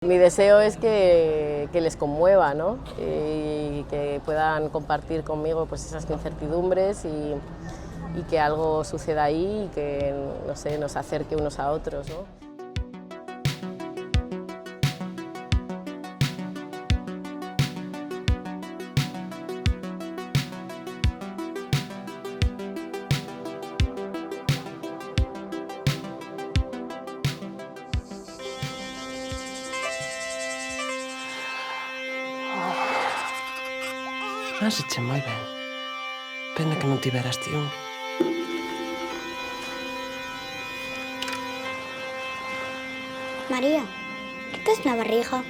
Mi deseo es que les conmueva, ¿no? Y que puedan compartir conmigo pues, esas incertidumbres y que algo suceda ahí y que no sé, nos acerque unos a otros, ¿no? Marche moi ben. Pena que non tiveras ti un. María, ¿qué te es la barriga?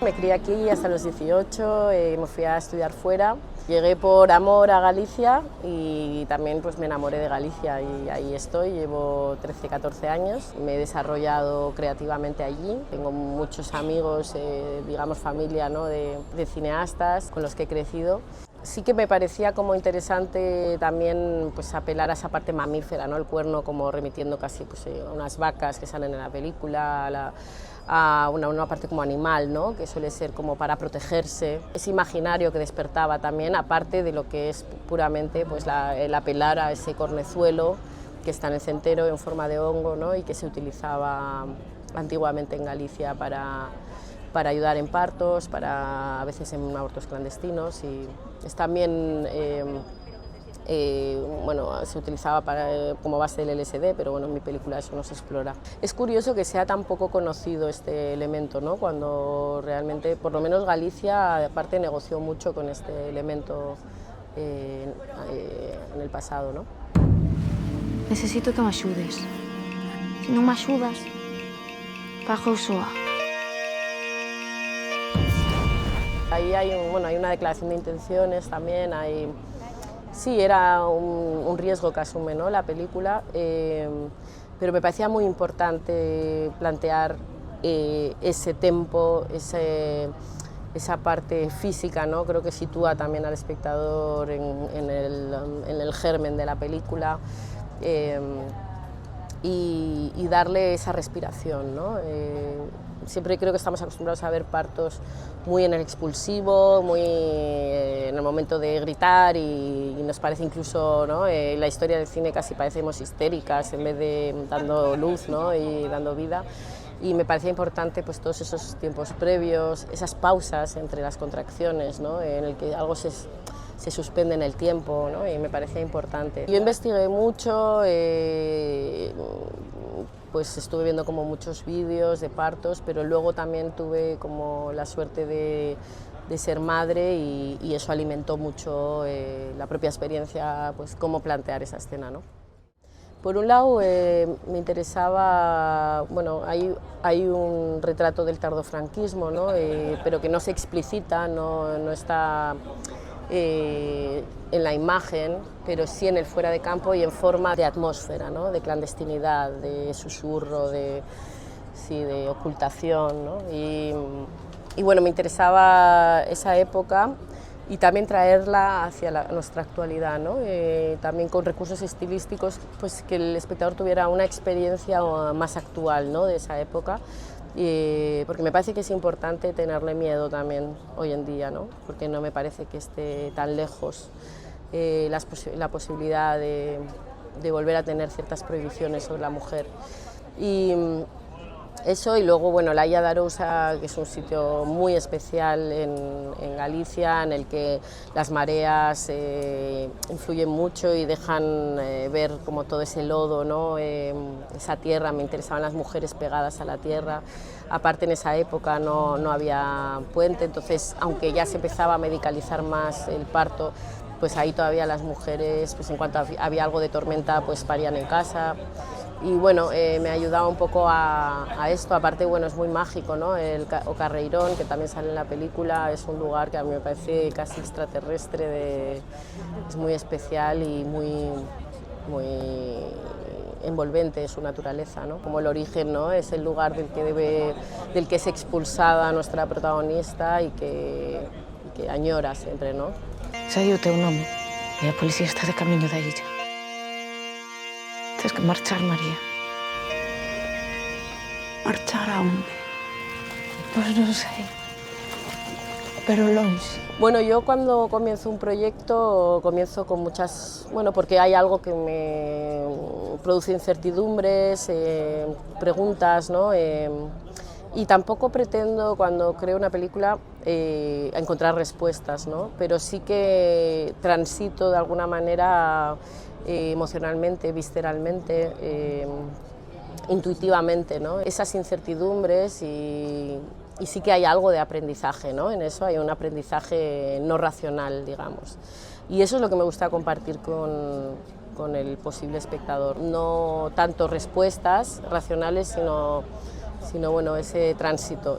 Me crié aquí hasta los 18, me fui a estudiar fuera. Llegué por amor a Galicia y también pues, me enamoré de Galicia y ahí estoy, llevo 13, 14 años. Me he desarrollado creativamente allí, tengo muchos amigos, digamos familia, ¿no? de cineastas con los que he crecido. Sí que me parecía como interesante también pues, apelar a esa parte mamífera, ¿no? El cuerno como remitiendo casi pues, a unas vacas que salen en la película, a una parte como animal, ¿no? Que suele ser como para protegerse. Ese imaginario que despertaba también, aparte de lo que es puramente pues, el apelar a ese cornezuelo que está en el centeno en forma de hongo, ¿no? Y que se utilizaba antiguamente en Galicia para ayudar en partos, a veces en abortos clandestinos y es también bueno, se utilizaba como base del LSD, pero bueno, en mi película eso no se explora. Es curioso que sea tan poco conocido este elemento, ¿no? Cuando realmente, por lo menos Galicia, aparte negoció mucho con este elemento en el pasado, ¿no? Necesito que me axudes. Se non me axudas, fago soa. Ahí hay, hay una declaración de intenciones también, sí, era un riesgo que asume, ¿no? La película, pero me parecía muy importante plantear ese tempo, esa parte física, ¿no? Creo que sitúa también al espectador en el germen de la película y darle esa respiración, ¿no? Siempre creo que estamos acostumbrados a ver partos muy en el expulsivo, muy en el momento de gritar y nos parece incluso, ¿no? La historia del cine casi parecemos histéricas en vez de dando luz, ¿no? Y dando vida. Y me parecía importante pues, todos esos tiempos previos, esas pausas entre las contracciones, ¿no? En el que algo se suspende en el tiempo, ¿no? Y me parecía importante. Yo investigué mucho, pues estuve viendo como muchos vídeos de partos, pero luego también tuve como la suerte de ser madre y eso alimentó mucho la propia experiencia, pues cómo plantear esa escena, ¿no? Por un lado, me interesaba, bueno, hay un retrato del tardofranquismo, ¿no? Pero que no se explicita, no está en la imagen, pero sí en el fuera de campo y en forma de atmósfera, ¿no? De clandestinidad, de susurro, de ocultación, ¿no? Y bueno, me interesaba esa época y también traerla hacia nuestra actualidad, ¿no? También con recursos estilísticos, pues que el espectador tuviera una experiencia más actual, ¿no? De esa época, porque me parece que es importante tenerle miedo también hoy en día, ¿no? Porque no me parece que esté tan lejos la posibilidad de volver a tener ciertas prohibiciones sobre la mujer. Eso y luego, bueno, la Illa de Arousa, que es un sitio muy especial en Galicia, en el que las mareas influyen mucho y dejan ver como todo ese lodo, ¿no? Esa tierra, me interesaban las mujeres pegadas a la tierra. Aparte en esa época no había puente, entonces aunque ya se empezaba a medicalizar más el parto, pues ahí todavía las mujeres, pues en cuanto había algo de tormenta, pues parían en casa. Y bueno, me ayudaba un poco a esto, aparte bueno, es muy mágico, ¿no? O Carreirón, que también sale en la película, es un lugar que a mí me parece casi extraterrestre, es muy especial y muy envolvente su naturaleza, ¿no? Como el origen, ¿no? Es el lugar del que es expulsada nuestra protagonista y que añora siempre, ¿no? Sei o teu nome e a policía está de camiño da illa. Tens que marchar, María. ¿Marchar a dónde? Pues no sé, pero longe. Bueno, yo cuando comienzo un proyecto comienzo con muchas, bueno, porque hay algo que me produce incertidumbres, preguntas, ¿no? Y tampoco pretendo cuando creo una película encontrar respuestas, ¿no? Pero sí que transito de alguna manera emocionalmente, visceralmente, intuitivamente, ¿no? Esas incertidumbres y sí que hay algo de aprendizaje, ¿no? En eso hay un aprendizaje no racional, digamos. Y eso es lo que me gusta compartir con el posible espectador. No tanto respuestas racionales, sino bueno, ese tránsito.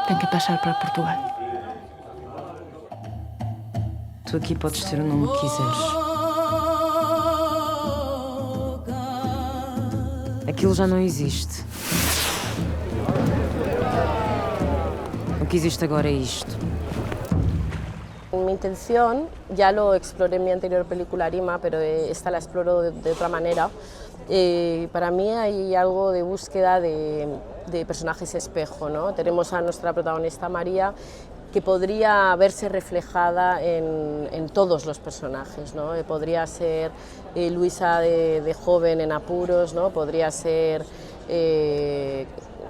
Tem que passar para Portugal. Tu aqui podes ter o nome que quiseres. Aquilo já não existe. O que existe agora é isto. Mi intención, ya lo exploré en mi anterior película Arima, pero esta la exploro de otra manera. Para mí hay algo de búsqueda de personajes espejo, ¿no? Tenemos a nuestra protagonista María, que podría verse reflejada en todos los personajes, ¿no? Podría ser Luisa de joven en apuros, ¿no? Podría ser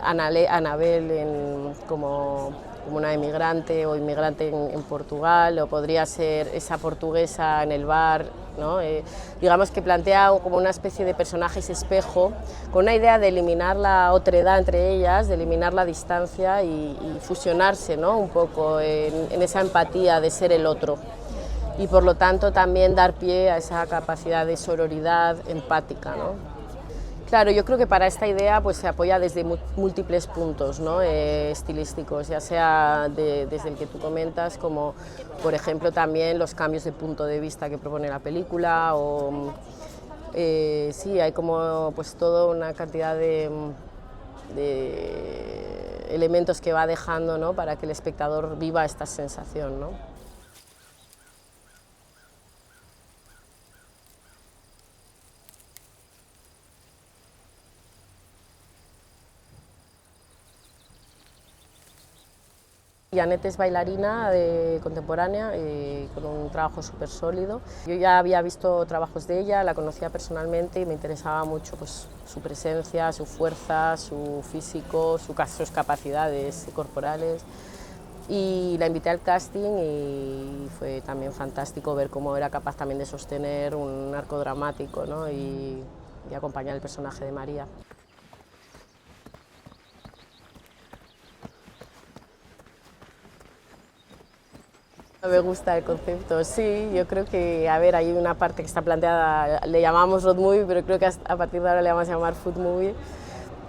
Anabel como una emigrante o inmigrante en Portugal, o podría ser esa portuguesa en el bar, ¿no? Digamos que plantea como una especie de personajes espejo, con una idea de eliminar la otredad entre ellas, de eliminar la distancia y fusionarse, ¿no? Un poco en esa empatía de ser el otro, y por lo tanto también dar pie a esa capacidad de sororidad empática, ¿no? Claro, yo creo que para esta idea pues, se apoya desde múltiples puntos, ¿no? Estilísticos, ya sea desde el que tú comentas, como por ejemplo también los cambios de punto de vista que propone la película, o sí, hay como pues toda una cantidad de elementos que va dejando, ¿no? Para que el espectador viva esta sensación, ¿no? Janet es bailarina contemporánea con un trabajo súper sólido. Yo ya había visto trabajos de ella, la conocía personalmente y me interesaba mucho pues, su presencia, su fuerza, su físico, sus capacidades corporales. Y la invité al casting y fue también fantástico ver cómo era capaz también de sostener un arco dramático, ¿no? y acompañar el personaje de María. Me gusta el concepto, sí, yo creo que, a ver, hay una parte que está planteada, le llamamos road movie, pero creo que a partir de ahora le vamos a llamar food movie.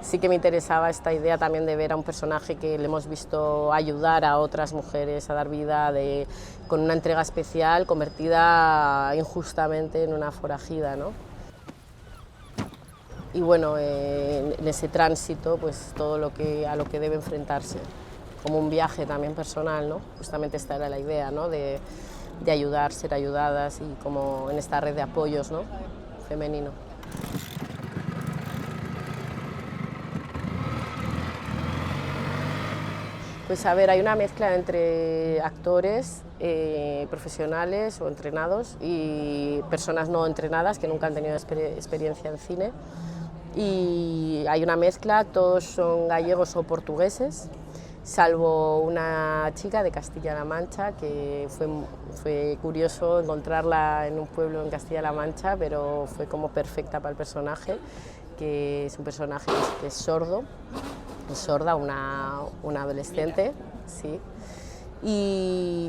Sí que me interesaba esta idea también de ver a un personaje que le hemos visto ayudar a otras mujeres a dar vida con una entrega especial, convertida injustamente en una forajida, ¿no? Y bueno, en ese tránsito, pues todo a lo que debe enfrentarse. Como un viaje también personal, ¿no? Justamente esta era la idea, ¿no? De ayudar, ser ayudadas y como en esta red de apoyos, ¿no? Femenino. Pues a ver, hay una mezcla entre actores profesionales o entrenados y personas no entrenadas que nunca han tenido experiencia en cine. Y hay una mezcla, todos son gallegos o portugueses, salvo una chica de Castilla-La Mancha, que fue curioso encontrarla en un pueblo en Castilla-La Mancha, pero fue como perfecta para el personaje, que es un personaje que es sordo, es sorda, una adolescente, sí.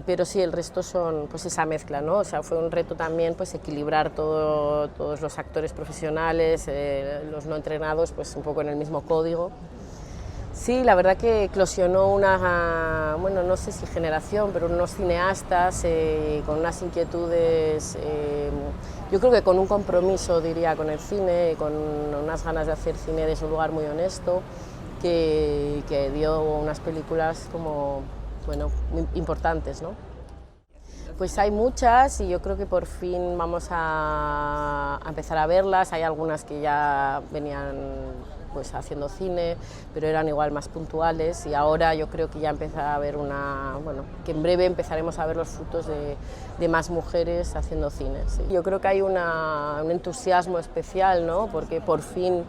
Pero sí, el resto son pues esa mezcla, ¿no? O sea, fue un reto también pues equilibrar todos los actores profesionales, los no entrenados, pues un poco en el mismo código. Sí, la verdad que eclosionó bueno, no sé si generación, pero unos cineastas con unas inquietudes, yo creo que con un compromiso, diría, con el cine, con unas ganas de hacer cine desde un lugar muy honesto, que dio unas películas como, bueno, muy importantes, ¿no? Pues hay muchas y yo creo que por fin vamos a empezar a verlas. Hay algunas que ya venían pues haciendo cine, pero eran igual más puntuales, y ahora yo creo que ya empieza a haber que en breve empezaremos a ver los frutos de más mujeres haciendo cine. Sí. Yo creo que hay un entusiasmo especial, ¿no? Porque por fin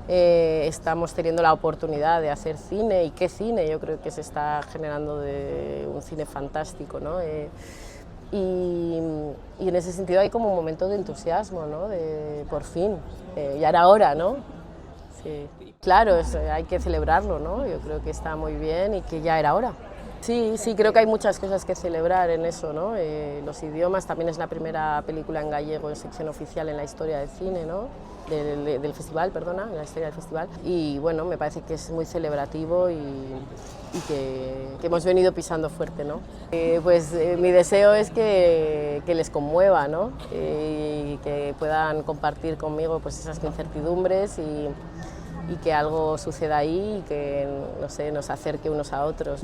estamos teniendo la oportunidad de hacer cine, y qué cine, yo creo que se está generando de un cine fantástico, ¿no? Y en ese sentido hay como un momento de entusiasmo, ¿no? De por fin, ya era hora, ¿no? Sí. Claro, hay que celebrarlo, ¿no? Yo creo que está muy bien y que ya era hora. Sí, creo que hay muchas cosas que celebrar en eso, ¿no? Los idiomas, también es la primera película en gallego en sección oficial en la historia del cine, ¿no? Del festival, perdona, en la historia del festival. Y bueno, me parece que es muy celebrativo y que hemos venido pisando fuerte, ¿no? Mi deseo es que les conmueva, ¿no? Y que puedan compartir conmigo pues esas incertidumbres y que algo suceda ahí y que, no sé, nos acerque unos a otros.